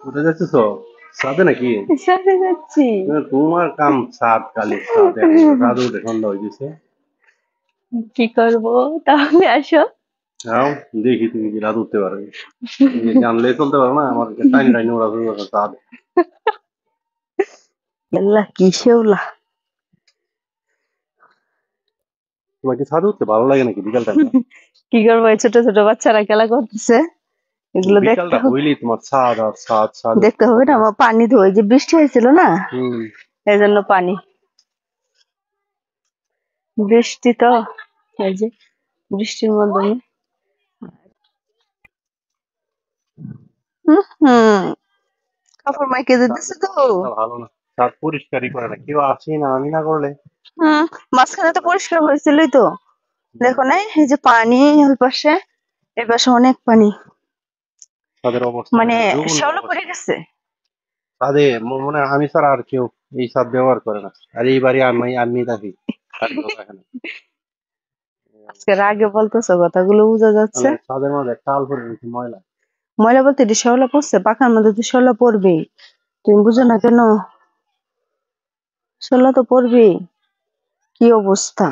কোথায় যাচ্ছো? সাথে নাকি? সাথে যাচ্ছি। তোমার কাম ছাদ, খালি ছাদ। এখন তো ছাদ উঠে সন্ধ্যা হয়ে গেছে। কি করবো, তাহলে আসো। যাও, দেখি তুমি কি রাত উঠতে পারবে। তুমি জানলে চলতে পারো না, আমার টাইনি টাইনি ওরা শুরু করছে ছাদ। আল্লাহ কি শেওলা। তোমার কি ছাদে উঠতে ভালো লাগে নাকি বিকাল টাইমটা? কি করবো, এই ছোট ছোট বাচ্চারা খেলা করতেছে, এগুলো দেখতে বিকালটা হবে। হইলেই তোমার ছাদ আর ছাদ, ছাদে দেখতে উঠতে হবে ভালো না, লাগে। আমার পানি ধোয়, যে বৃষ্টি হয়েছিল না, হুম। এই জন্য পানি। বৃষ্টি তো, এই যে বৃষ্টির মাধ্যমে। হুম, কাপড় মাইকে দিতেছে ছাদের তো। অবস্থা ভালো না। ছাদ পরিষ্কারই করে না কেউ, আসি না আমি না করলে। হুম, মাঝখানে তো পরিষ্কার হয়েছিলই তো। দেখো না, এই যে পানি ওই পাশে, এই পাশে অনেক পানি, ছাদের অবস্থা মানে দেখেন, জঘন্য শ্যাওলা পড়ে অবস্থা। গেছে। ছাদে মনে হয় আমি ছাড়া আর কেউ এই ছাদ ব্যবহার করে না। আর এই বাড়ি আমি থাকি। আর কেউ থাকে না। এই আজকে অবস্থা। আগে বলতেছো, কথাগুলো বোঝা যাচ্ছে। মানে ছাদের মধ্যে টাল পরে রয়েছে ময়লা। ময়লা বলতে এটি শ্যাওলা পড়ছে, পাখার মধ্যে তো শ্যাওলা পড়বেই। তুমি বুঝো না কেন? শ্যাওলা তো পড়বেই। কি অবস্থা!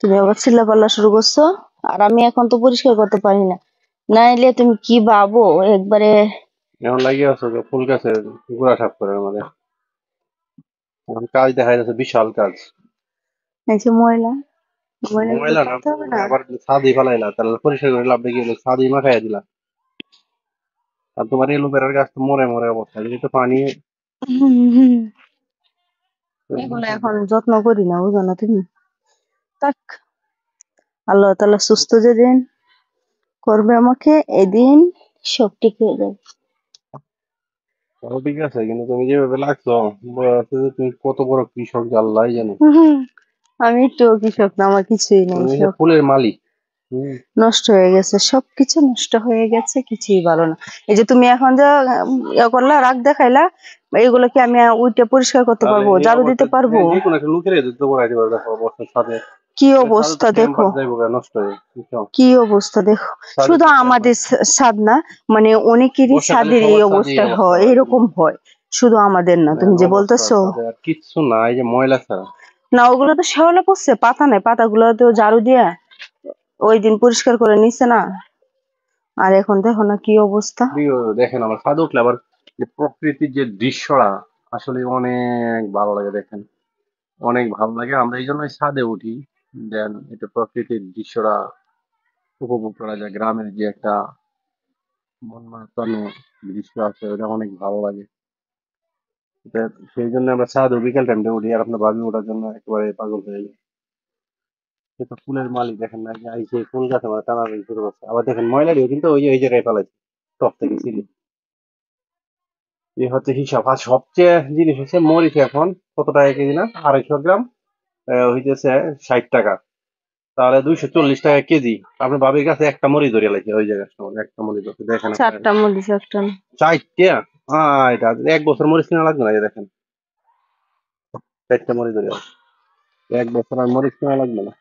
তুমি আবার চিল্লাপাল্লা শুরু করছো। আর আমি এখন তো পরিষ্কার করতে পারি না, নাইলে তুমি কি ভাবো একবারে। এখন লাগিয়ে আছো যে ফুল গাছের গোড়া সাফ করে আমাদের। এখন কাজ দেখা যাচ্ছে বিশাল কাজ। এই যে ময়লা, ময়লাগুলো ময়লা না, উঠাতে হবে না? আবার ছাদই ফেলাইলা, তাহলে পরিষ্কার করে লাভ দেখি ছাদই মাখাইয়া দিলা। আর তোমার এলোভেরার গাছ তো মরে মরে অবস্থা, যদি তো পানি। হুম, হুম। এগুলো এখন যত্ন করি না, বুঝো না তুমি। তাক, আল্লাহ তাআলা সুস্থ যেদিন করবে আমাকে, এদিন সব ঠিক হয়ে যাবে। তাও ঠিক আছে, কিন্তু তুমি যেভাবে লাগছো, বোঝা যাচ্ছে যে তুমি কত বড় কৃষক যে আল্লাহ জানে। হুম, আমি তো কৃষক না, আমার কিছুই নাই তুমি যে সব। ফুলের মালিক। হম। নষ্ট হয়ে গেছে, সবকিছু নষ্ট হয়ে গেছে, কিছুই ভালো না। এই যে তুমি এখন যা ইয়া করলা, রাগ দেখাইলা, এগুলো কি আমি উইটা পরিষ্কার করতে তাহলে পারবো, এই ঝাড়ু দিতে অবস্থায় পারবো? যে কোনো একটা লোকের যুদ্ধ করাই দিবে, দেখো অবস্থা ছাদে। কি তাহলে ছাদে তো অবস্থা দেখো, টেম্পার যাইব নষ্ট হয়ে, বুঝছো? কি অবস্থা দেখো। ছাদে শুধু তো টেম্পার। আমাদের ছাদ না, মানে অনেকেরই বর্ষাকালে ছাদের এই সবার ছাদে এই অবস্থা অবস্থা হয়, হয় এগুলো। এরকম হয়। শুধু আমাদের না, তুমি দেখেন যে অবস্থা বলতেছো। ছাদে আর কিচ্ছু না, এই যে ময়লা ছাড়া। না, ওগুলো তো শ্যাওলা পড়ছে, পাতা নাই, পাতাগুলো তো ঝাড়ু দিয়া ওই দিন পরিষ্কার করে নিছে না। আর এখন দেখো না কি অবস্থা। দেখেন আমার ছাদে উঠলে আবার যে প্রকৃতির যে দৃশ্যটা আসলে অনেক ভালো লাগে দেখেন। অনেক ভালো লাগে, আমরা এই জন্যই ছাদে উঠি। দেন এটা প্রকৃতির দৃশ্যটা উপভোগ করা যায়, গ্রামের যে একটা মন মাতানো দৃশ্য আছে, ওটা অনেক ভালো লাগে। এটা সেই জন্য আমরা ছাদে বিকেল টাইমটা উঠি, আর আপনার ভাবি ওঠার জন্য একেবারে পাগল হয়ে যায়। সে তো ফুলের মালিক, দেখেন না, এই যে ফুল গাছ আমার টানাটানি শুরু করছে, আবার দেখেন ময়লা দিয়ে কিন্তু ওই ওই জায়গায় ফেলাইছে, টপ থেকে ছিঁড়ে। এই হচ্ছে হিসাব। আর সবচেয়ে জিনিস হচ্ছে মরিচ এখন কত টাকা কেজি না, 250 গ্রাম হইতেছে 60 টাকা। তাহলে 240 টাকা কেজি। আপনার বাবির কাছে একটা মরিচ ধরে লাগছে, ওই জায়গায় একটা মরিচ ধরছে, দেখেন আপনার। চারটা মরিচ একটা না। 4টা। এটা 1 বছর মরিচ কিনা লাগবে না, এই দেখেন 4টা মরিচ ধরে আছে। 1 বছর আর মরিচ কিনা লাগবে না।